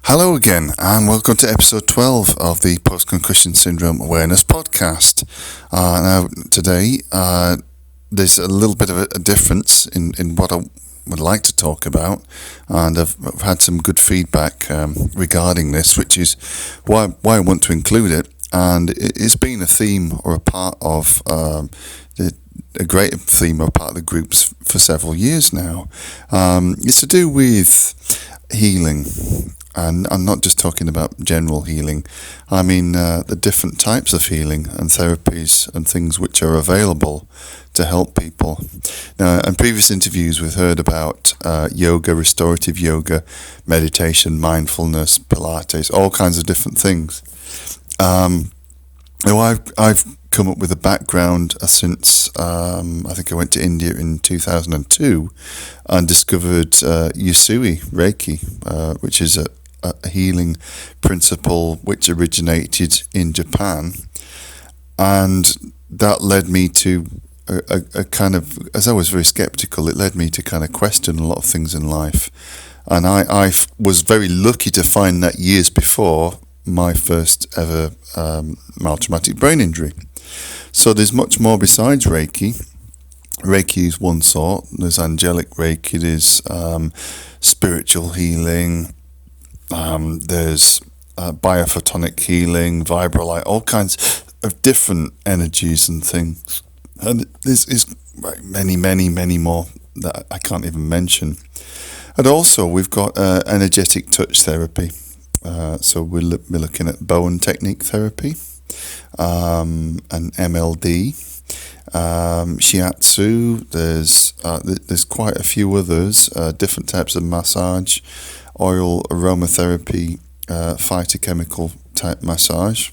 Hello again, and welcome to episode 12 of the Post Concussion Syndrome Awareness Podcast. Now, today, there's a little bit of a difference in what I would like to talk about, and I've had some good feedback regarding this, which is why I want to include it. And it's been a theme or a part of a great theme or part of the groups for several years now. It's to do with healing. And I'm not just talking about general healing. I mean the different types of healing and therapies and things which are available to help people. Now, in previous interviews, we've heard about yoga, restorative yoga, meditation, mindfulness, Pilates, all kinds of different things. Now, I've come up with a background since I think I went to India in 2002 and discovered Usui Reiki, which is a healing principle which originated in Japan, and that led me to a kind of, as I was very skeptical, it led me to kind of question a lot of things in life, and I was very lucky to find that years before my first ever mild traumatic brain injury. So there's much more besides Reiki. Reiki is one sort. There's angelic Reiki. There's spiritual healing. There's biophotonic healing, vibrolight, all kinds of different energies and things. And there's many more that I can't even mention. And also we've got energetic touch therapy. So we're looking at Bowen technique therapy, and MLD, shiatsu. There's quite a few others, different types of massage, oil aromatherapy, phytochemical type massage,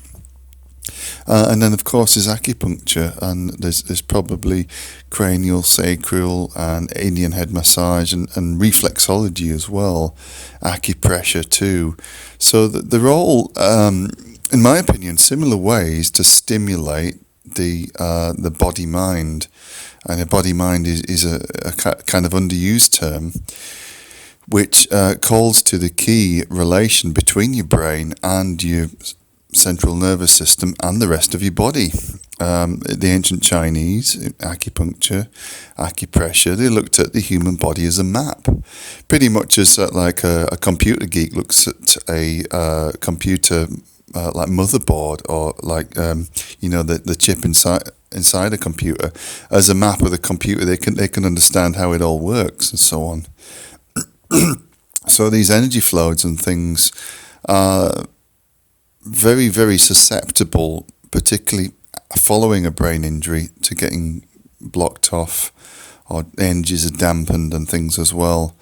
and then of course there's acupuncture, and there's probably cranial, sacral, and Indian head massage, and reflexology as well, acupressure too. So they're all, in my opinion, similar ways to stimulate the body mind, and a body mind is a kind of underused term, which calls to the key relation between your brain and your central nervous system and the rest of your body. The ancient Chinese, acupuncture, acupressure, they looked at the human body as a map, pretty much as like a computer geek looks at a computer like motherboard, or like the chip inside a computer as a map of the computer. They can understand how it all works and so on. So these energy flows and things are very, very susceptible, particularly following a brain injury, to getting blocked off, or energies are dampened and things as well.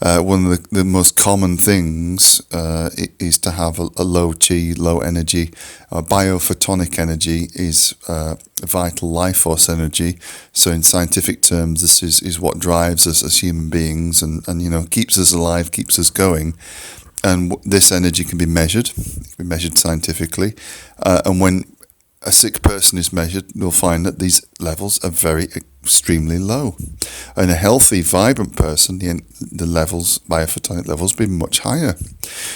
One of the most common things is to have a low chi, low energy. Biophotonic energy is vital life force energy. So in scientific terms, this is what drives us as human beings, and keeps us alive, keeps us going. And this energy can be measured. It can be measured scientifically. And when a sick person is measured, you'll find that these levels are very extremely low. In a healthy, vibrant person, the levels, biophotonic levels, be much higher.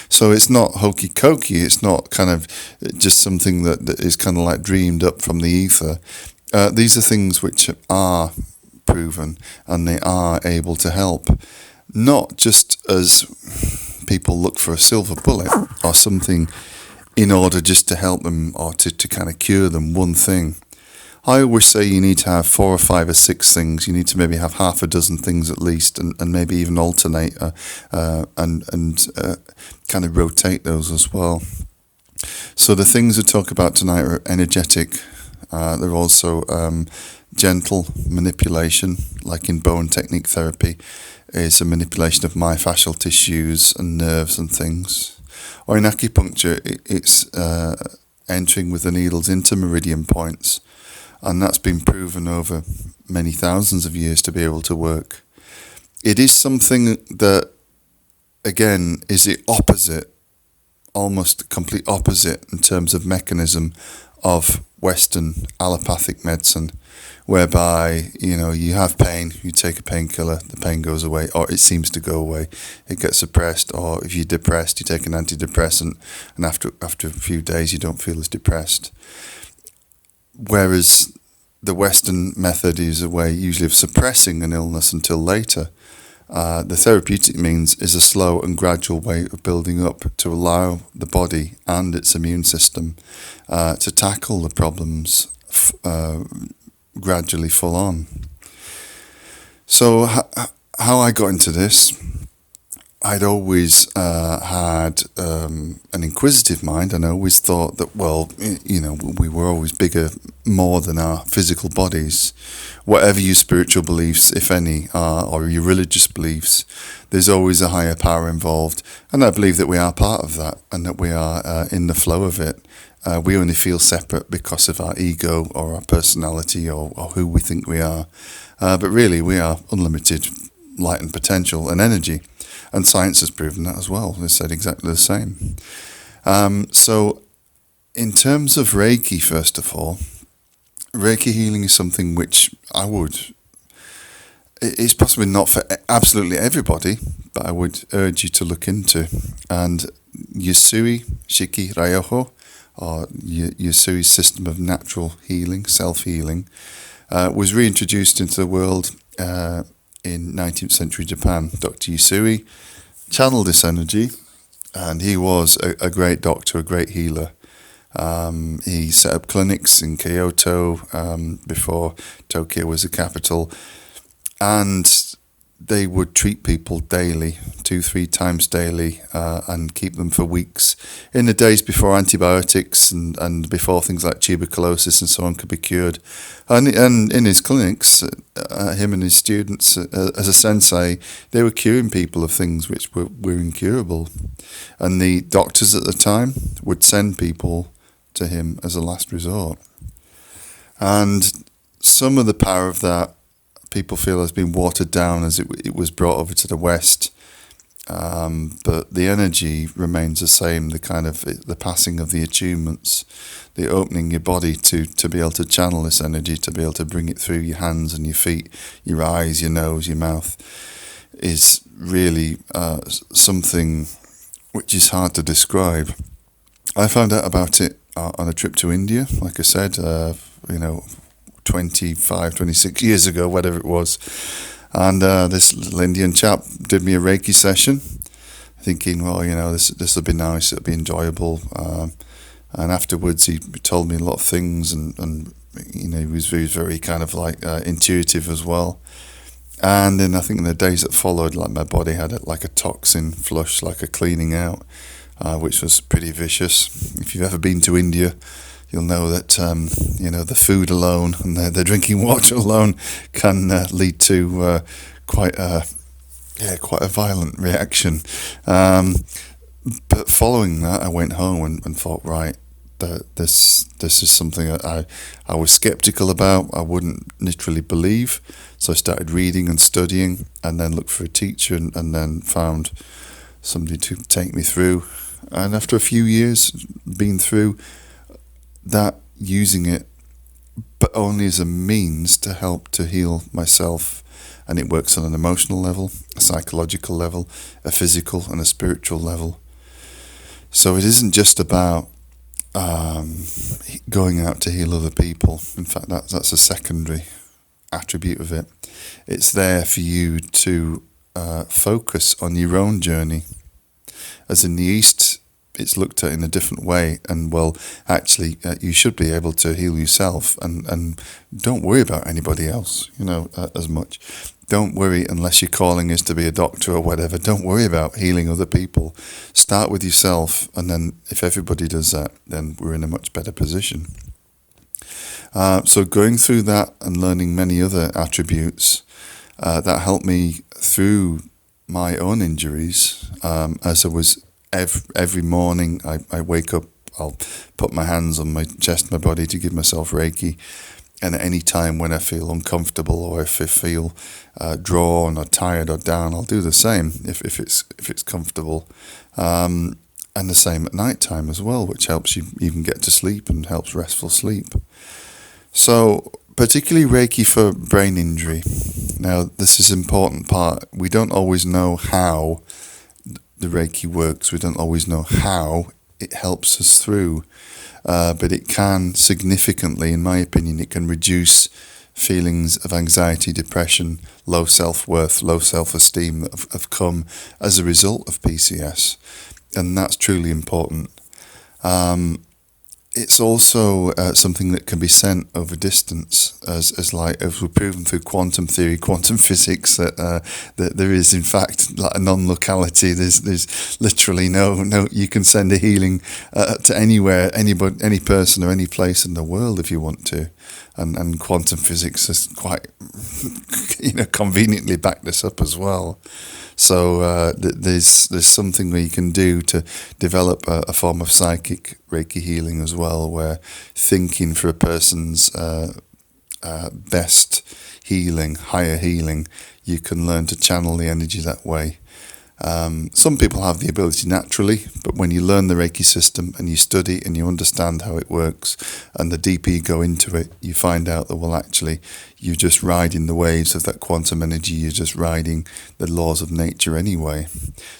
So it's not hokey cokey. It's not kind of just something that is kind of like dreamed up from the ether. These are things which are proven, and they are able to help. Not just as people look for a silver bullet or something in order just to help them, or to kind of cure them, one thing. I always say you need to have 4 or 5 or 6 things. You need to maybe have half a dozen things at least, and maybe even alternate and kind of rotate those as well. So the things we talk about tonight are energetic. They're also gentle manipulation, like in Bowen technique therapy, is a manipulation of myofascial tissues and nerves and things. Or in acupuncture, it's entering with the needles into meridian points, and that's been proven over many thousands of years to be able to work. It is something that, again, is the opposite, almost complete opposite in terms of mechanism of Western allopathic medicine, whereby, you have pain, you take a painkiller, the pain goes away, or it seems to go away. It gets suppressed, or if you're depressed, you take an antidepressant, and after a few days, you don't feel as depressed. Whereas the Western method is a way usually of suppressing an illness until later. The therapeutic means is a slow and gradual way of building up to allow the body and its immune system to tackle the problems gradually full on. So how I got into this, I'd always had an inquisitive mind, and I always thought that, we were always bigger, more than our physical bodies. Whatever your spiritual beliefs, if any, are, or your religious beliefs, there's always a higher power involved. And I believe that we are part of that, and that we are in the flow of it. We only feel separate because of our ego or our personality or who we think we are. But really, we are unlimited light and potential and energy. And science has proven that as well. They said exactly the same. So in terms of Reiki, first of all, Reiki healing is something which it's possibly not for absolutely everybody, but I would urge you to look into. And Yusui Shiki Ryoho, or Yusui's system of natural healing, self-healing, was reintroduced into the world in 19th century Japan. Dr. Yusui channeled this energy, and he was a great doctor, a great healer. He set up clinics in Kyoto before Tokyo was the capital, and they would treat people daily, 2-3 times daily, and keep them for weeks. In the days before antibiotics and before things like tuberculosis and so on could be cured. And in his clinics, him and his students, as a sensei, they were curing people of things which were incurable. And the doctors at the time would send people to him as a last resort. And some of the power of that people feel has been watered down as it was brought over to the West, but the energy remains the same. The passing of the attunements, the opening your body to be able to channel this energy, to be able to bring it through your hands and your feet, your eyes, your nose, your mouth, is really something which is hard to describe. I found out about it on a trip to India, like I said, 26 years ago, whatever it was. And this little Indian chap did me a Reiki session, thinking, this will be nice, it'll be enjoyable. And afterwards, he told me a lot of things, and he was very, very kind of like intuitive as well. And then I think in the days that followed, like my body had like a toxin flush, like a cleaning out, which was pretty vicious. If you've ever been to India, you'll know that the food alone and the drinking water alone can lead to quite a violent reaction. But following that, I went home and thought, right, that this is something that I was skeptical about. I wouldn't literally believe. So I started reading and studying, and then looked for a teacher, and then found somebody to take me through. And after a few years being through that, using it, but only as a means to help to heal myself. And it works on an emotional level, a psychological level, a physical and a spiritual level. So it isn't just about going out to heal other people. In fact, that's a secondary attribute of it. It's there for you to focus on your own journey. As in the East, it's looked at in a different way, and actually you should be able to heal yourself, and don't worry about anybody else, as much. Don't worry, unless your calling is to be a doctor or whatever, don't worry about healing other people. Start with yourself, and then if everybody does that, then we're in a much better position. So going through that and learning many other attributes, that helped me through my own injuries, as I was every morning I wake up, I'll put my hands on my chest, my body, to give myself Reiki. And at any time when I feel uncomfortable, or if I feel drawn or tired or down, I'll do the same if it's comfortable. And the same at night time as well, which helps you even get to sleep and helps restful sleep. So particularly Reiki for brain injury. Now, this is an important part. We don't always know how the Reiki works. We don't always know how it helps us through. But it can significantly, in my opinion, it can reduce feelings of anxiety, depression, low self-worth, low self-esteem that have come as a result of PCS. And that's truly important. It's also something that can be sent over distance, as we've proven through quantum theory, quantum physics, that there is in fact like a non-locality. There's literally no. You can send a healing to anywhere, any person or any place in the world if you want to, and quantum physics has quite conveniently backed this up as well. So there's something where you can do to develop a form of psychic Reiki healing as well, where thinking for a person's best healing, higher healing, you can learn to channel the energy that way. Some people have the ability naturally, but when you learn the Reiki system and you study and you understand how it works, and the deeper you go into it, you find out that, well, actually, you're just riding the waves of that quantum energy. You're just riding the laws of nature anyway.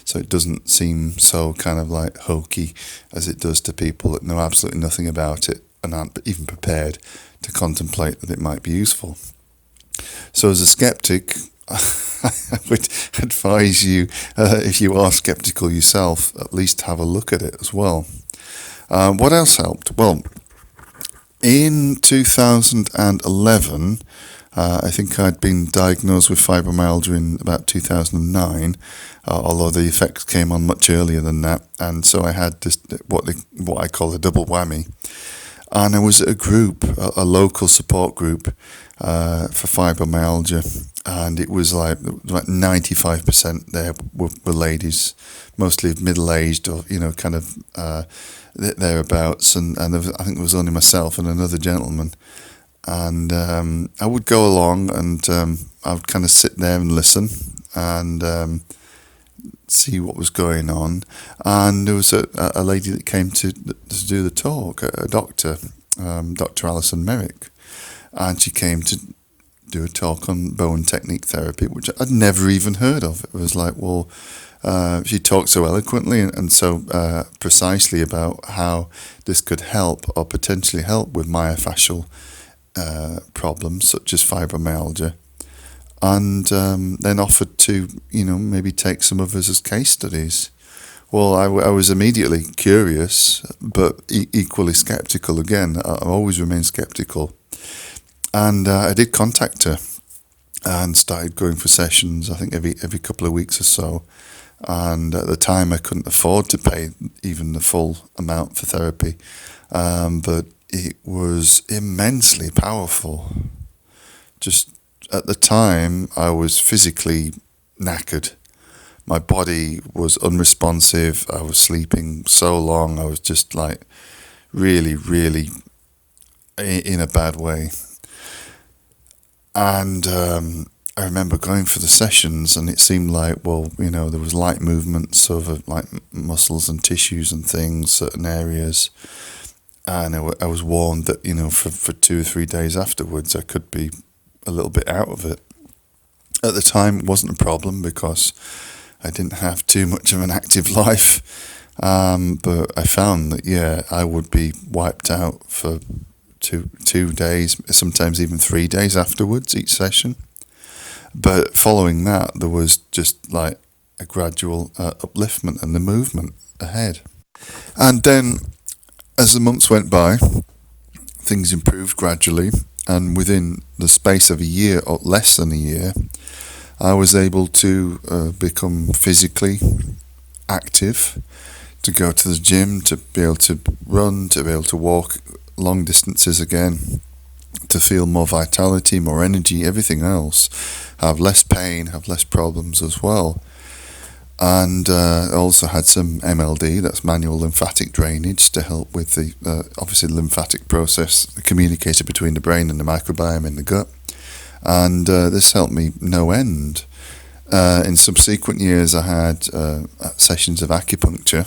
So it doesn't seem so kind of like hokey as it does to people that know absolutely nothing about it and aren't even prepared to contemplate that it might be useful. So as a skeptic, I would advise you, if you are skeptical yourself, at least have a look at it as well. What else helped? Well, in 2011, I think I'd been diagnosed with fibromyalgia in about 2009, although the effects came on much earlier than that. And so I had this, what I call a double whammy. And I was at a group, a local support group for fibromyalgia, and it was like 95% there were ladies, mostly middle-aged or kind of thereabouts, and I think there was only myself and another gentleman, and I would go along and I would kind of sit there and listen and see what was going on. And there was a lady that came to do the talk, a doctor, Dr. Alison Merrick, and she came to do a talk on bone technique therapy, which I'd never even heard of. It was like, well, she talked so eloquently and so precisely about how this could help or potentially help with myofascial problems such as fibromyalgia, and then offered to, maybe take some of us as case studies. Well, I was immediately curious, but equally skeptical again. I always remain skeptical. And I did contact her and started going for sessions, I think every couple of weeks or so. And at the time, I couldn't afford to pay even the full amount for therapy. But it was immensely powerful. Just at the time, I was physically knackered. My body was unresponsive. I was sleeping so long. I was just like really, really in a bad way. And I remember going for the sessions, and it seemed like, well, there was light movements over like muscles and tissues and things, certain areas. And I was warned that, for 2 or 3 days afterwards, I could be a little bit out of it. At the time, it wasn't a problem because I didn't have too much of an active life. But I found that, I would be wiped out for two days, sometimes even 3 days afterwards, each session. But following that, there was just like a gradual upliftment and the movement ahead. And then as the months went by, things improved gradually. And within the space of a year, or less than a year, I was able to become physically active, to go to the gym, to be able to run, to be able to walk long distances again, to feel more vitality, more energy, everything else, have less pain, have less problems as well. And I also had some MLD, that's manual lymphatic drainage, to help with the obviously lymphatic process, the communicator between the brain and the microbiome in the gut. And this helped me no end. In subsequent years, I had sessions of acupuncture,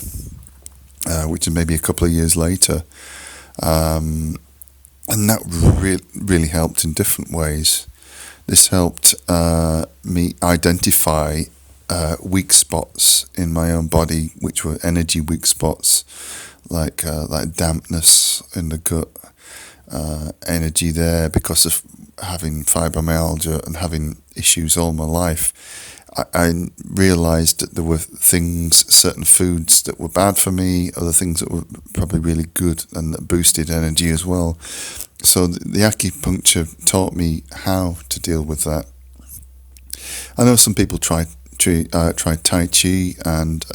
which is maybe a couple of years later. And that really helped in different ways. This helped me identify weak spots in my own body, which were energy weak spots, like dampness in the gut, energy there because of having fibromyalgia and having issues all my life. I realised that there were things, certain foods that were bad for me, other things that were probably really good and that boosted energy as well. So the acupuncture taught me how to deal with that. I know some people try Tai Chi and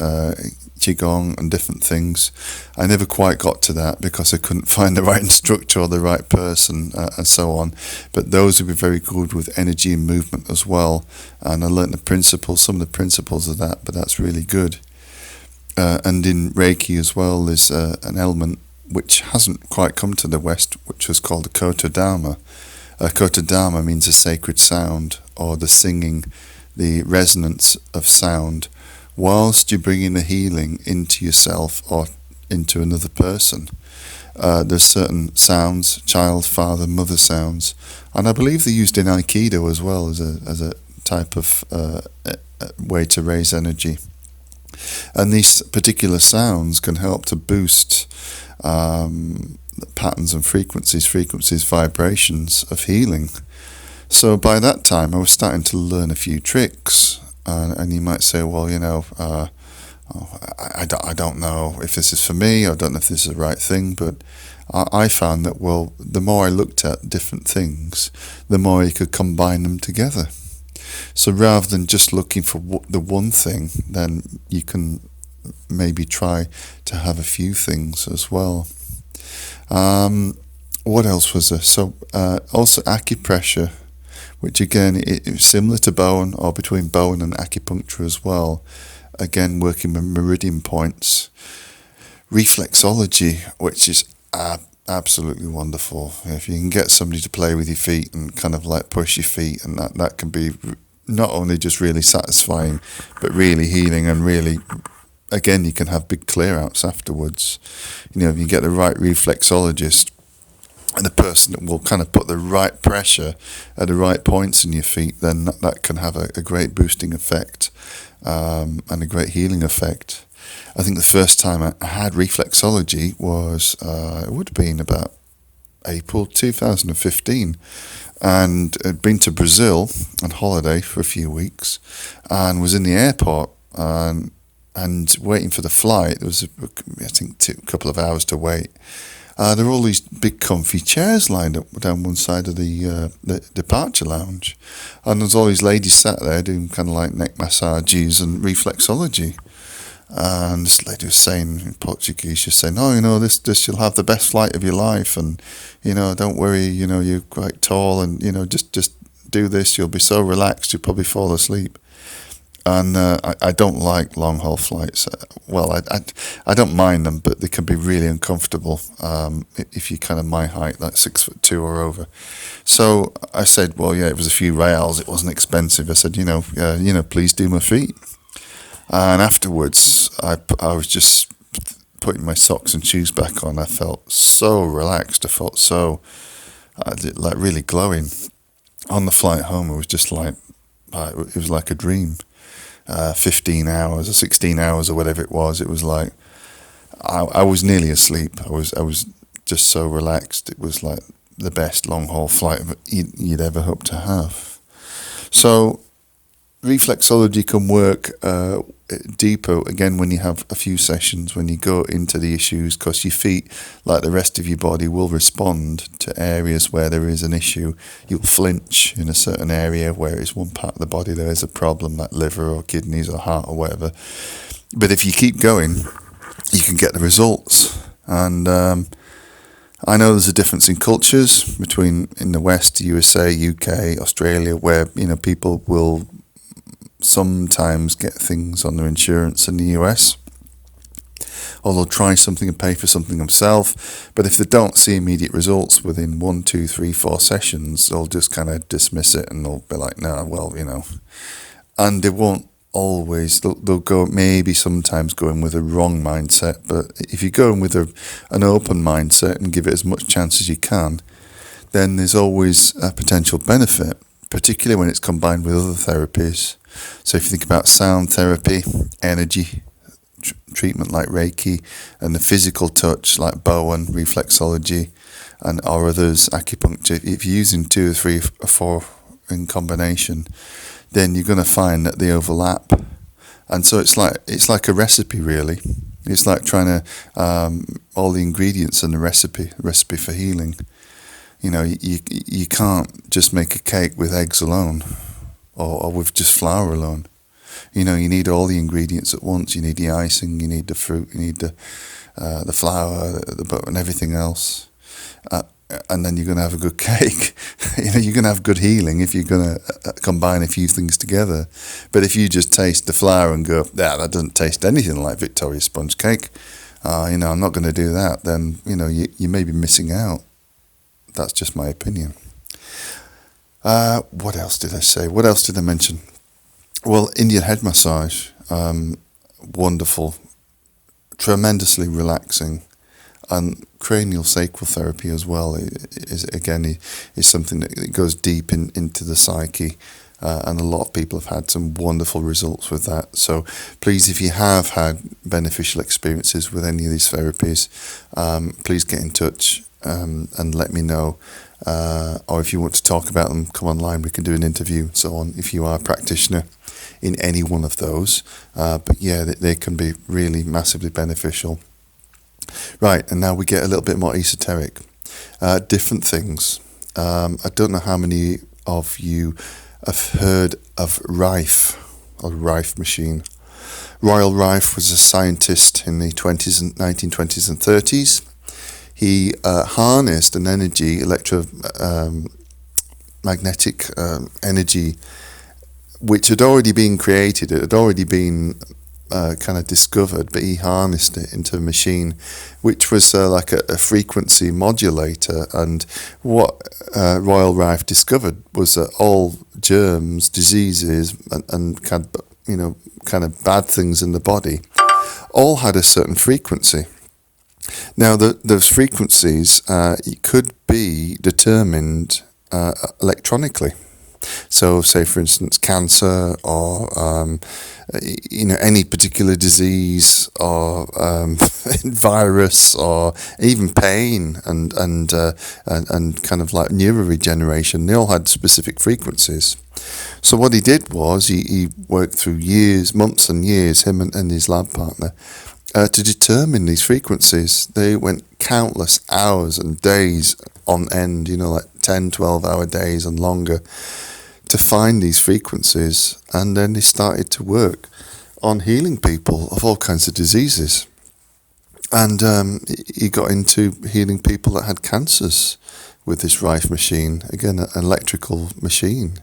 Qigong and different things. I never quite got to that because I couldn't find the right instructor or the right person and so on. But those would be very good with energy and movement as well. And I learnt some of the principles of that, but that's really good. And in Reiki as well, there's an element which hasn't quite come to the West, which was called the Kotodama. Kotodama means a sacred sound, or the singing, the resonance of sound, whilst you're bringing the healing into yourself or into another person. There's certain sounds, child, father, mother sounds, and I believe they're used in Aikido as well as a type of way to raise energy. And these particular sounds can help to boost patterns and frequencies, vibrations of healing. So by that time, I was starting to learn a few tricks. And you might say, well, I don't know if this is for me, I don't know if this is the right thing, but I found that, well, the more I looked at different things, the more you could combine them together. So rather than just looking for the one thing, then you can maybe try to have a few things as well. What else was there? So also acupressure, which again is similar to Bowen, or between Bowen and acupuncture as well. Again, working with meridian points. Reflexology, which is absolutely wonderful. If you can get somebody to play with your feet and kind of like push your feet, and that can be not only just really satisfying, but really healing, and really, again, you can have big clear-outs afterwards. If you get the right reflexologist, and the person that will kind of put the right pressure at the right points in your feet, then that can have a great boosting effect and a great healing effect. I think the first time I had reflexology was, it would have been about April 2015, and I'd been to Brazil on holiday for a few weeks and was in the airport and waiting for the flight. There was, I think, a couple of hours to wait. There were all these big comfy chairs lined up down one side of the departure lounge. And there's all these ladies sat there doing kind of like neck massages and reflexology. And this lady was saying in Portuguese, she was saying, this you'll have the best flight of your life. And, don't worry, you're quite tall and, just do this. You'll be so relaxed, you'll probably fall asleep. And I don't like long haul flights. Well, I don't mind them, but they can be really uncomfortable if you're kind of my height, like 6'2" or over. So I said, well, yeah, it was a few reals. It wasn't expensive. I said, please do my feet. And afterwards, I was just putting my socks and shoes back on. I felt so relaxed. I felt so like really glowing. On the flight home, it was just like it was like a dream. 15 hours or 16 hours or whatever it was. It was like I was nearly asleep. I was just so relaxed. It was like the best long haul flight you'd ever hope to have. So reflexology can work deeper again when you have a few sessions, when you go into the issues, because your feet, like the rest of your body, will respond to areas where there is an issue. You'll flinch in a certain area where it's one part of the body there is a problem, like liver or kidneys or heart or whatever. But if you keep going, you can get the results. And I know there's a difference in cultures between in the West, USA, UK, Australia, where people will sometimes get things on their insurance in the US, or they'll try something and pay for something themselves, but if they don't see immediate results within 1, 2, 3, 4 sessions, they'll just kind of dismiss it and they'll be like, no, well, and they won't always, they'll go maybe sometimes go in with a wrong mindset, but if you go in with an open mindset and give it as much chance as you can, then there's always a potential benefit, particularly when it's combined with other therapies. So if you think about sound therapy, energy treatment like Reiki, and the physical touch like Bowen, reflexology, and or others, acupuncture, if you're using 2 or 3 or 4 in combination, then you're going to find that they overlap. And so it's like a recipe, really. It's like trying to all the ingredients in the recipe for healing. You know, you can't just make a cake with eggs alone, or with just flour alone. You know, you need all the ingredients at once. You need the icing, you need the fruit, you need the flour, the butter, and everything else. And then you're going to have a good cake. You know, you're going to have good healing if you're going to combine a few things together. But if you just taste the flour and go, that doesn't taste anything like Victoria sponge cake, you know, I'm not going to do that, then, you know, you may be missing out. That's just my opinion. What else did I say? What else did I mention? Well, Indian head massage, wonderful, tremendously relaxing. And cranial sacral therapy as well is something that goes deep into the psyche, and a lot of people have had some wonderful results with that. So please, if you have had beneficial experiences with any of these therapies, please get in touch and let me know. Or if you want to talk about them, come online, we can do an interview and so on, if you are a practitioner in any one of those. But yeah, they can be really massively beneficial. Right, and now we get a little bit more esoteric. Different things. I don't know how many of you have heard of Rife, or Rife machine. Royal Rife was a scientist in the 1920s and 30s. He harnessed an energy, electromagnetic energy, which had already been created. It had already been kind of discovered, but he harnessed it into a machine which was like a frequency modulator. And what Royal Rife discovered was that all germs, diseases, and kind of bad things in the body all had a certain frequency. Now, those frequencies could be determined electronically. So, say for instance, cancer, or any particular disease, or virus, or even pain, and kind of like neuroregeneration. They all had specific frequencies. So what he did was he worked through months and years, him and his lab partner, to determine these frequencies. They went countless hours and days on end, like 10, 12-hour days and longer, to find these frequencies. And then they started to work on healing people of all kinds of diseases. And he got into healing people that had cancers with this Rife machine, again, an electrical machine.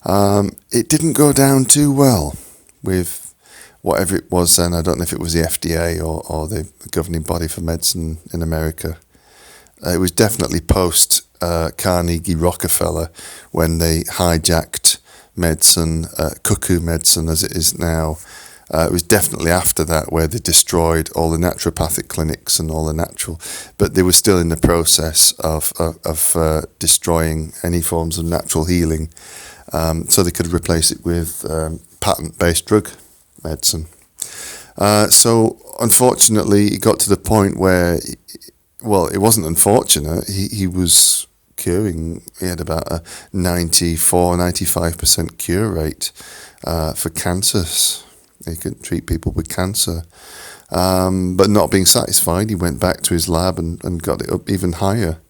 It didn't go down too well with whatever it was then. I don't know if it was the FDA or the governing body for medicine in America. It was definitely post Carnegie Rockefeller, when they hijacked medicine, cuckoo medicine as it is now. It was definitely after that where they destroyed all the naturopathic clinics and all the natural, but they were still in the process of destroying any forms of natural healing, so they could replace it with patent-based drug medicine. So unfortunately, it got to the point where, it wasn't unfortunate. He was curing. He had about a 95% cure rate for cancers. He could treat people with cancer. But not being satisfied, he went back to his lab and got it up even higher.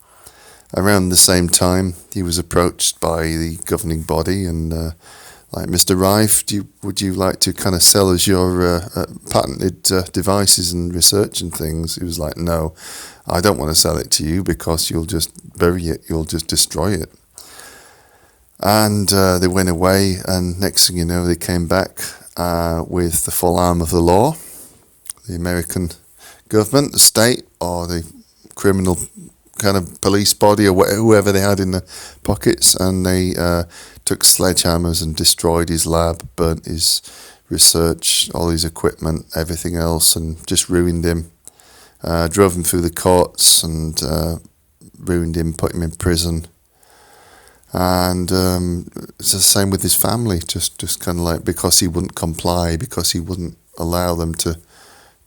Around the same time, he was approached by the governing body and like, Mr. Rife, would you like to kind of sell us your patented devices and research and things? He was like, no, I don't want to sell it to you because you'll just bury it, you'll just destroy it. And they went away, and next thing you know, they came back with the full arm of the law, the American government, the state, or the criminal kind of police body, or whoever they had in the pockets, and they took sledgehammers and destroyed his lab, burnt his research, all his equipment, everything else, and just ruined him. Drove him through the courts and ruined him, put him in prison. And it's the same with his family, just kind of like, because he wouldn't comply, because he wouldn't allow them to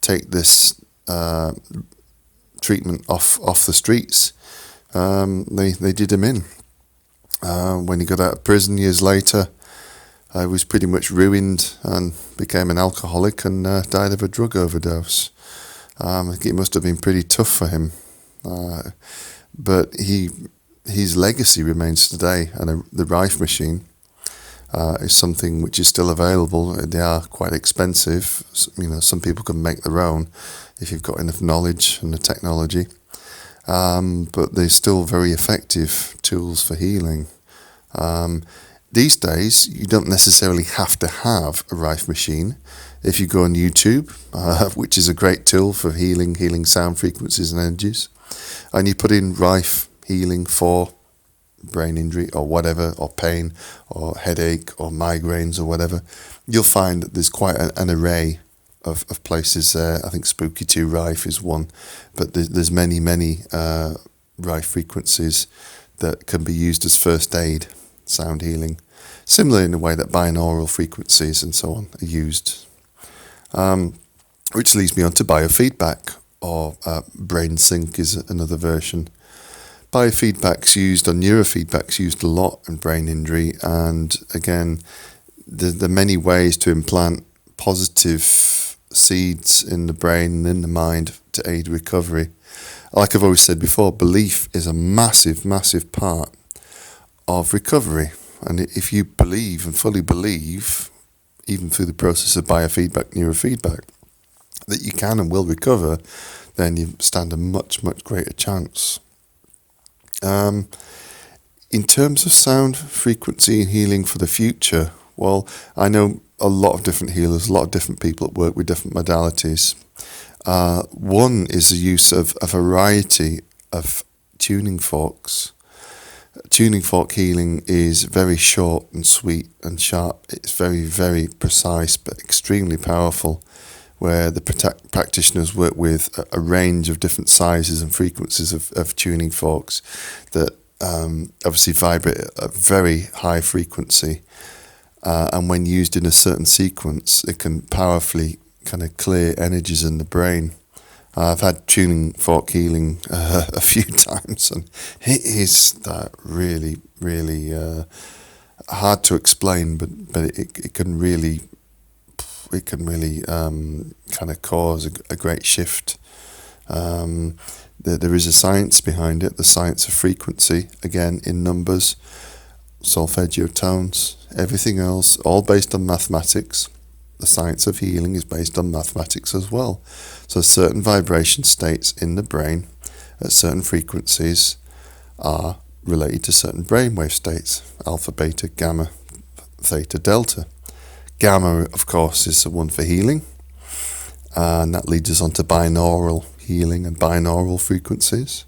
take this treatment off the streets, they did him in. When he got out of prison years later, he was pretty much ruined and became an alcoholic and died of a drug overdose. I think it must have been pretty tough for him. But his legacy remains today, and the Rife machine is something which is still available. They are quite expensive. Some people can make their own if you've got enough knowledge and the technology. But they're still very effective tools for healing. These days, you don't necessarily have to have a Rife machine. If you go on YouTube, which is a great tool for healing sound frequencies and energies, and you put in Rife healing for brain injury or whatever, or pain or headache or migraines or whatever, you'll find that there's quite an array of places there. I think Spooky 2 Rife is one, but there's many Rife frequencies that can be used as first aid sound healing, similar in the way that binaural frequencies and so on are used. Which leads me on to biofeedback, or brain sync is another version. Biofeedback's used, or neurofeedback's used a lot in brain injury, and again, there are many ways to implant positive seeds in the brain and in the mind to aid recovery. Like I've always said before, belief is a massive part of recovery, and if you believe and fully believe, even through the process of biofeedback, neurofeedback, that you can and will recover, then you stand a much greater chance. In terms of sound frequency and healing for the future, well, I know a lot of different healers, a lot of different people that work with different modalities. One is the use of a variety of tuning forks. Tuning fork healing is very short and sweet and sharp. It's very precise but extremely powerful, where the practitioners work with a range of different sizes and frequencies of tuning forks that obviously vibrate at a very high frequency, and when used in a certain sequence, it can powerfully kind of clear energies in the brain. I've had tuning fork healing a few times, and it is really hard to explain, but it can really kind of cause a great shift. There is a science behind it, the science of frequency, again in numbers, solfeggio tones, everything else, all based on mathematics. The science of healing is based on mathematics as well. So certain vibration states in the brain at certain frequencies are related to certain brainwave states, alpha, beta, gamma, theta, delta. Gamma, of course, is the one for healing, and that leads us on to binaural healing and binaural frequencies.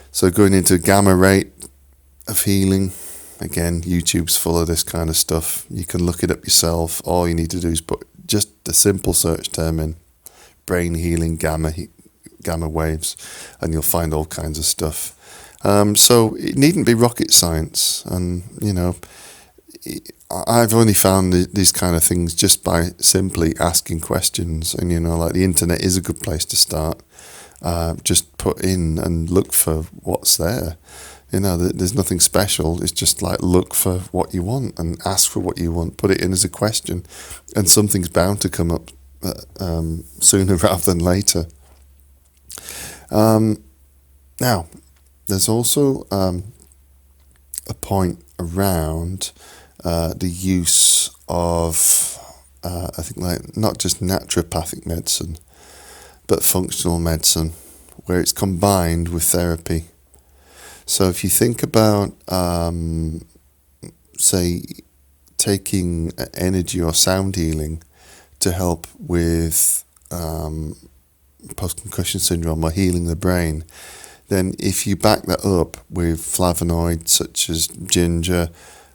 So going into gamma rate of healing, again, YouTube's full of this kind of stuff. You can look it up yourself. All you need to do is put just a simple search term in, brain healing gamma waves, and you'll find all kinds of stuff. So it needn't be rocket science, and I've only found these kind of things just by simply asking questions, and like the internet is a good place to start. Just put in and look for what's there. There's nothing special. It's just like look for what you want and ask for what you want. Put it in as a question, and something's bound to come up sooner rather than later. Now, there's also a point around the use of, I think, like not just naturopathic medicine, but functional medicine, where it's combined with therapy. So if you think about, say, taking energy or sound healing to help with Post Concussion Syndrome or healing the brain, then if you back that up with flavonoids such as ginger,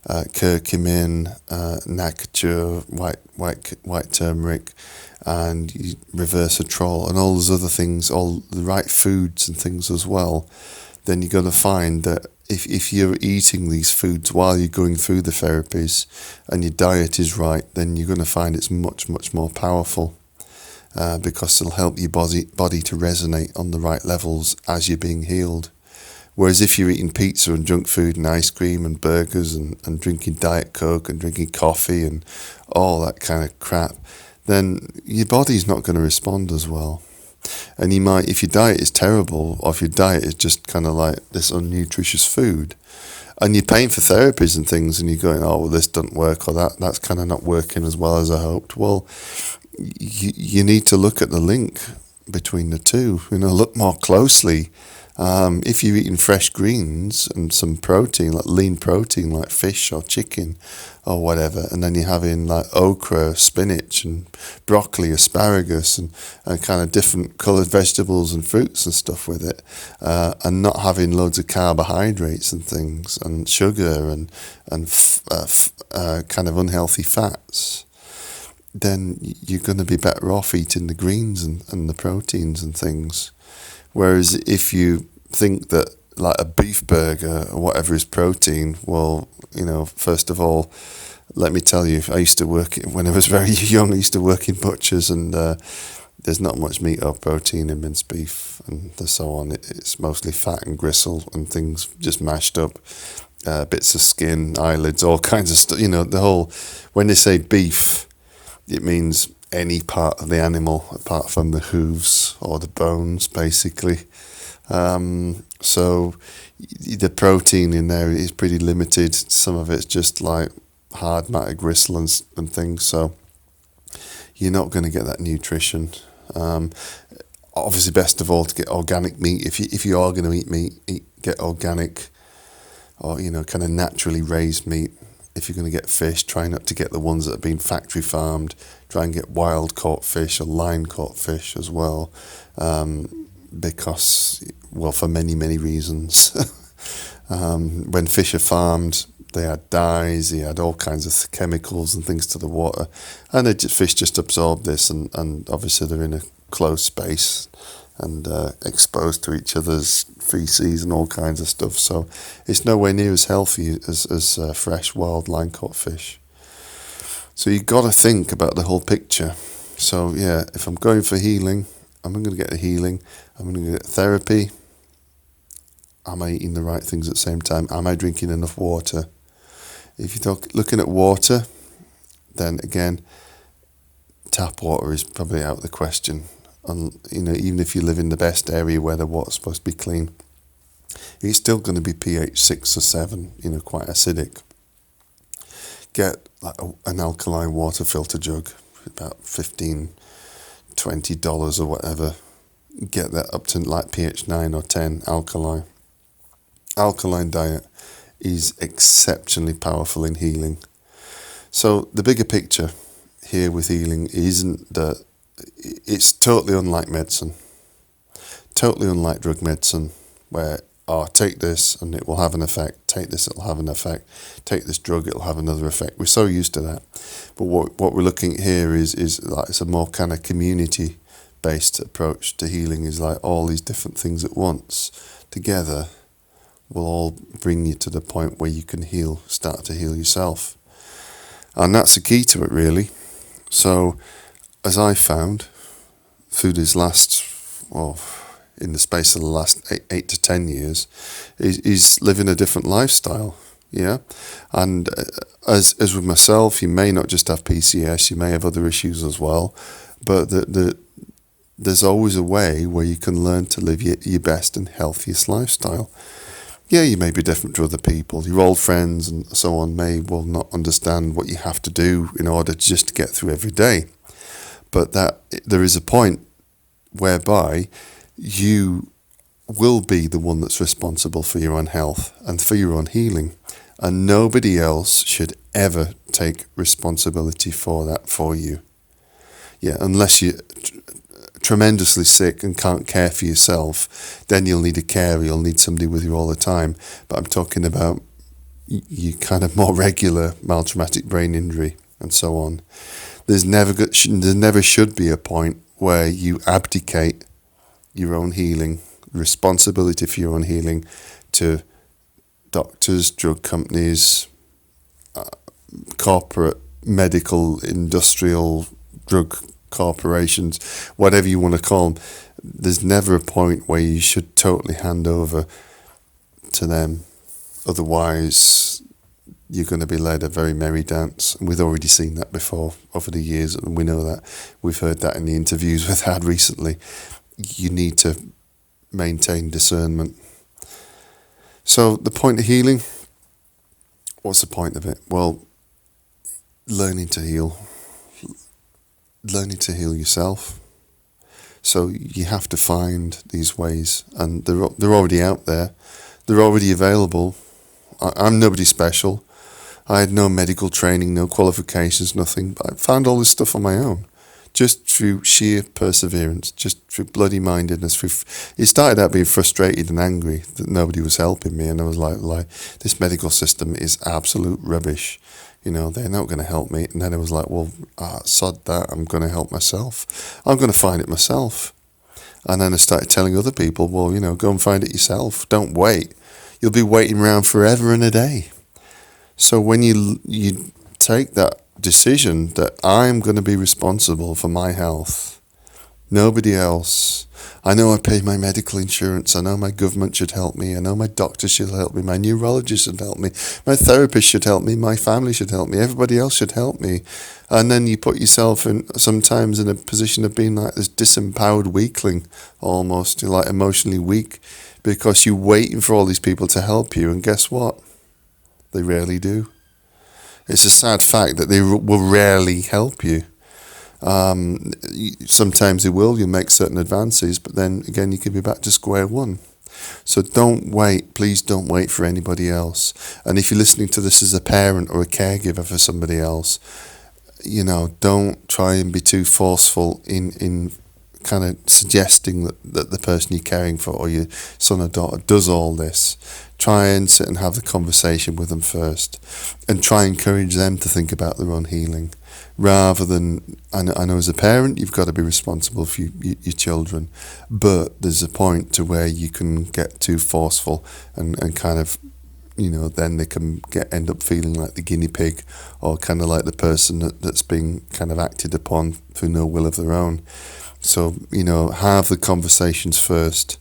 curcumin, nakature, white turmeric, and resveratrol, and all those other things, all the right foods and things as well, then you're going to find that if you're eating these foods while you're going through the therapies and your diet is right, then you're going to find it's much, much more powerful because it'll help your body to resonate on the right levels as you're being healed. Whereas if you're eating pizza and junk food and ice cream and burgers and drinking Diet Coke and drinking coffee and all that kind of crap, then your body's not going to respond as well. And you might, if your diet is terrible, or if your diet is just kind of like this unnutritious food, and you're paying for therapies and things, and you're going, oh, well, this doesn't work, or that's kind of not working as well as I hoped. Well, you need to look at the link between the two. Look more closely. If you're eating fresh greens and some protein, like lean protein, like fish or chicken or whatever, and then you're having like okra, spinach and broccoli, asparagus and kind of different coloured vegetables and fruits and stuff with it, and not having loads of carbohydrates and things and sugar and kind of unhealthy fats, then you're going to be better off eating the greens and the proteins and things. Whereas if you think that like a beef burger or whatever is protein, well, first of all, let me tell you, I used to work, when I was very young, I used to work in butchers, and there's not much meat or protein in minced beef and so on. It's mostly fat and gristle and things just mashed up, bits of skin, eyelids, all kinds of stuff. When they say beef, it means any part of the animal apart from the hooves or the bones, basically. So the protein in there is pretty limited. Some of it's just like hard matter gristle and things. So you're not going to get that nutrition. Obviously, best of all, to get organic meat. If you are going to eat meat, get organic or kind of naturally raised meat. If you're going to get fish, try not to get the ones that have been factory farmed. Try and get wild caught fish or line caught fish as well, because, well, for many, many reasons. When fish are farmed, they add dyes, they add all kinds of chemicals and things to the water, and fish just absorb this, and obviously they're in a closed space and exposed to each other's feces and all kinds of stuff. So it's nowhere near as healthy as fresh, wild, line-caught fish. So you've got to think about the whole picture. So yeah, if I'm going for healing, I'm going to get a healing. I'm going to get therapy. Am I eating the right things at the same time? Am I drinking enough water? If you're looking at water, then again, tap water is probably out of the question. And even if you live in the best area where the water's supposed to be clean, it's still going to be pH 6 or 7, quite acidic. Get like an alkaline water filter jug, about $15, $20 or whatever. Get that up to like pH 9 or 10 alkaline. Alkaline diet is exceptionally powerful in healing. So the bigger picture here with healing isn't that it's totally unlike medicine, totally unlike drug medicine, where, take this and it will have an effect, take this, it'll have an effect, take this drug, it'll have another effect. We're so used to that. But what we're looking at here is like it's a more kind of community-based approach to healing, is like all these different things at once together will all bring you to the point where you can start to heal yourself. And that's the key to it, really. So, as I found, through this in the space of the last 8 to 10 years, is living a different lifestyle, yeah? And as with myself, you may not just have PCS, you may have other issues as well, but there's always a way where you can learn to live your best and healthiest lifestyle. Yeah, you may be different to other people. Your old friends and so on may well not understand what you have to do in order just to get through every day. But that there is a point whereby you will be the one that's responsible for your own health and for your own healing. And nobody else should ever take responsibility for that for you. Yeah, unless you're tremendously sick and can't care for yourself, then you'll need a carer, you'll need somebody with you all the time. But I'm talking about you kind of more regular mild traumatic brain injury and so on. There never should be a point where you abdicate your own healing responsibility for your own healing to doctors, drug companies, corporate, medical, industrial, drug corporations, whatever you want to call them. There's never a point where you should totally hand over to them. Otherwise, you're going to be led a very merry dance. And we've already seen that before over the years, and we know that. We've heard that in the interviews we've had recently. You need to maintain discernment. So the point of healing, what's the point of it? Well, learning to heal. Learning to heal yourself. So you have to find these ways, and they're already out there. They're already available. I'm nobody special. I had no medical training, no qualifications, nothing. But I found all this stuff on my own, just through sheer perseverance, just through bloody mindedness. It started out being frustrated and angry that nobody was helping me, and I was like, this medical system is absolute rubbish. You know, they're not going to help me. And then I was like, well, sod that. I'm going to help myself. I'm going to find it myself. And then I started telling other people, well, you know, go and find it yourself. Don't wait. You'll be waiting around forever and a day. So when you take that decision that I'm going to be responsible for my health, nobody else. I know I pay my medical insurance. I know my government should help me. I know my doctor should help me. My neurologist should help me. My therapist should help me. My family should help me. Everybody else should help me. And then you put yourself sometimes in a position of being like this disempowered weakling, almost. You're like emotionally weak because you're waiting for all these people to help you. And guess what? They rarely do. It's a sad fact that they will rarely help you. Sometimes they will, you'll make certain advances, but then again you can be back to square one. So don't wait, please don't wait for anybody else. And if you're listening to this as a parent or a caregiver for somebody else, you know, don't try and be too forceful in kind of suggesting that the person you're caring for or your son or daughter does all this. Try and sit and have the conversation with them first, and try and encourage them to think about their own healing. Rather than, I know as a parent, you've got to be responsible for your children, but there's a point to where you can get too forceful and kind of, you know, then they can end up feeling like the guinea pig, or kind of like the person that's being kind of acted upon through no will of their own. So, you know, have the conversations first.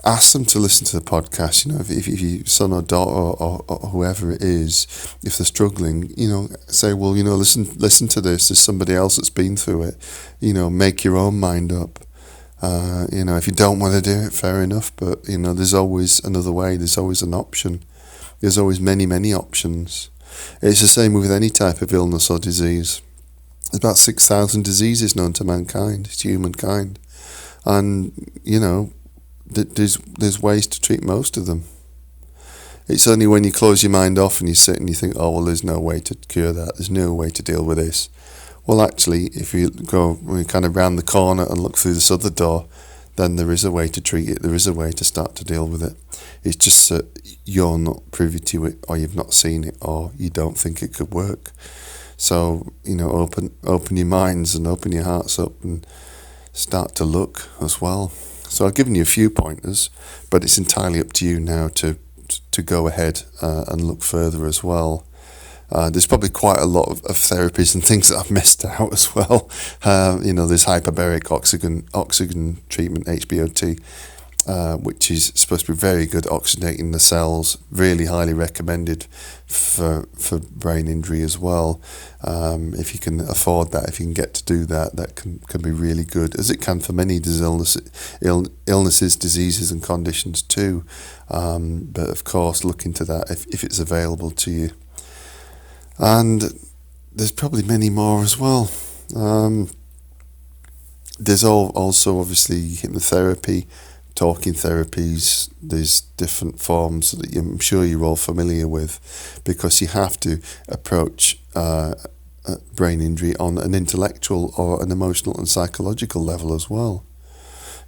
Ask them to listen to the podcast. You know, if your son or daughter or whoever it is, if they're struggling, you know, say, well, you know, listen to this. There's somebody else that's been through it. You know, make your own mind up. You know, if you don't want to do it, fair enough. But, you know, there's always another way. There's always an option. There's always many, many options. It's the same with any type of illness or disease. There's about 6,000 diseases known to mankind, to humankind. And, you know, there's ways to treat most of them. It's only when you close your mind off and you sit and you think, oh, well, there's no way to cure that. There's no way to deal with this. Well, actually, if you go kind of round the corner and look through this other door, then there is a way to treat it. There is a way to start to deal with it. It's just that you're not privy to it, or you've not seen it, or you don't think it could work. So, you know, open your minds and open your hearts up and start to look as well. So I've given you a few pointers, but it's entirely up to you now to go ahead and look further as well. There's probably quite a lot of therapies and things that I've missed out as well. You know, there's hyperbaric oxygen treatment, HBOT, which is supposed to be very good oxygenating the cells. Really highly recommended for brain injury as well. If you can afford that, if you can get to do that, that can be really good, as it can for many illnesses, diseases and conditions too. But of course, look into that if it's available to you. And there's probably many more as well. There's also obviously hypnotherapy, talking therapies. There's different forms that I'm sure you're all familiar with, because you have to approach brain injury on an intellectual or an emotional and psychological level as well.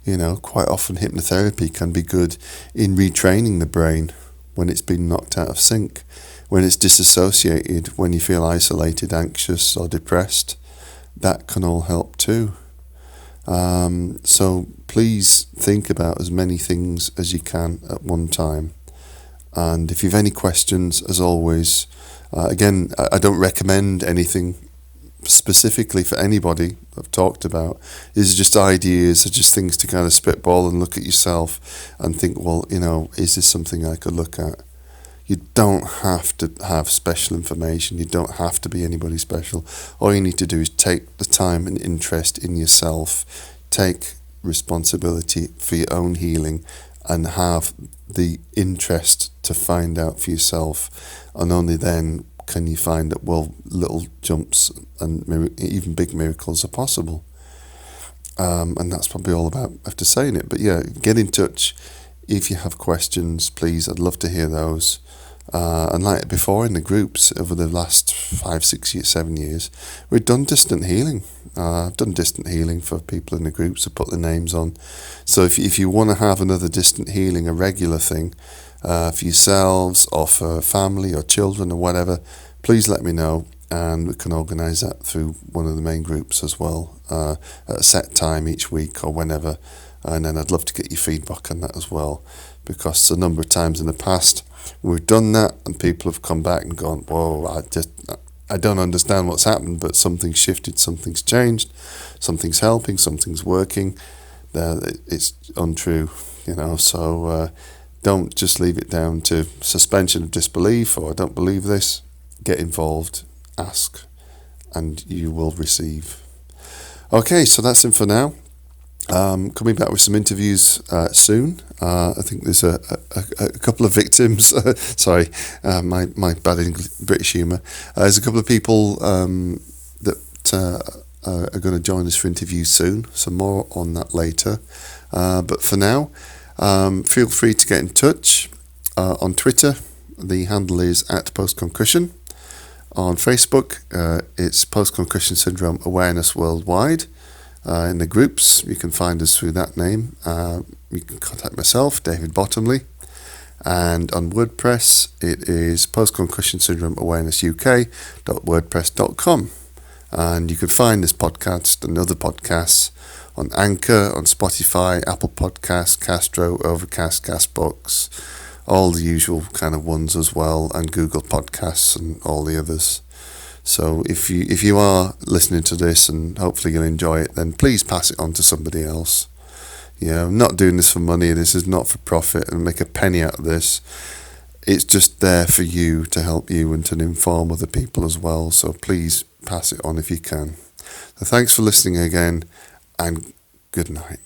You know, quite often hypnotherapy can be good in retraining the brain when it's been knocked out of sync, when it's disassociated, when you feel isolated, anxious or depressed. That can all help too. So please think about as many things as you can at one time. And if you've any questions, as always, again, I don't recommend anything specifically for anybody I've talked about. These are just ideas, are just things to kind of spitball and look at yourself and think, well, is this something I could look at? You don't have to have special information. You don't have to be anybody special. All you need to do is take the time and interest in yourself, take responsibility for your own healing, and have the interest to find out for yourself. And only then can you find that, well, little jumps and even big miracles are possible. And that's probably all about after saying it. But yeah, get in touch if you have questions, please. I'd love to hear those. And like before in the groups over the last 5, 6 years, 7 years, we've done distant healing. I've done distant healing for people in the groups to put their names on. So if you want to have another distant healing, a regular thing, for yourselves or for family or children or whatever, please let me know, and we can organise that through one of the main groups as well, at a set time each week or whenever. And then I'd love to get your feedback on that as well, because a number of times in the past we've done that and people have come back and gone, whoa, I don't understand what's happened, but something's shifted, something's changed, something's helping, something's working. It's untrue, so don't just leave it down to suspension of disbelief or I don't believe this. Get involved, ask, and you will receive. Okay, so that's it for now. Coming back with some interviews soon. I think there's a couple of victims. Sorry, my bad British humour. There's a couple of people that are going to join us for interviews soon. So more on that later. But for now, feel free to get in touch on Twitter. The handle is @PostConcussion. On Facebook, it's Post Concussion Syndrome Awareness Worldwide. In the groups, you can find us through that name. You can contact myself, David Bottomley. And on WordPress, it is Post Concussion Syndrome Awareness UK.wordpress.com. And you can find this podcast and other podcasts on Anchor, on Spotify, Apple Podcasts, Castro, Overcast, Castbox, all the usual kind of ones as well, and Google Podcasts and all the others. So if you are listening to this and hopefully you'll enjoy it, then please pass it on to somebody else. I'm not doing this for money. This is not for profit and make a penny out of this. It's just there for you, to help you and to inform other people as well. So please pass it on if you can. So thanks for listening again, and good night.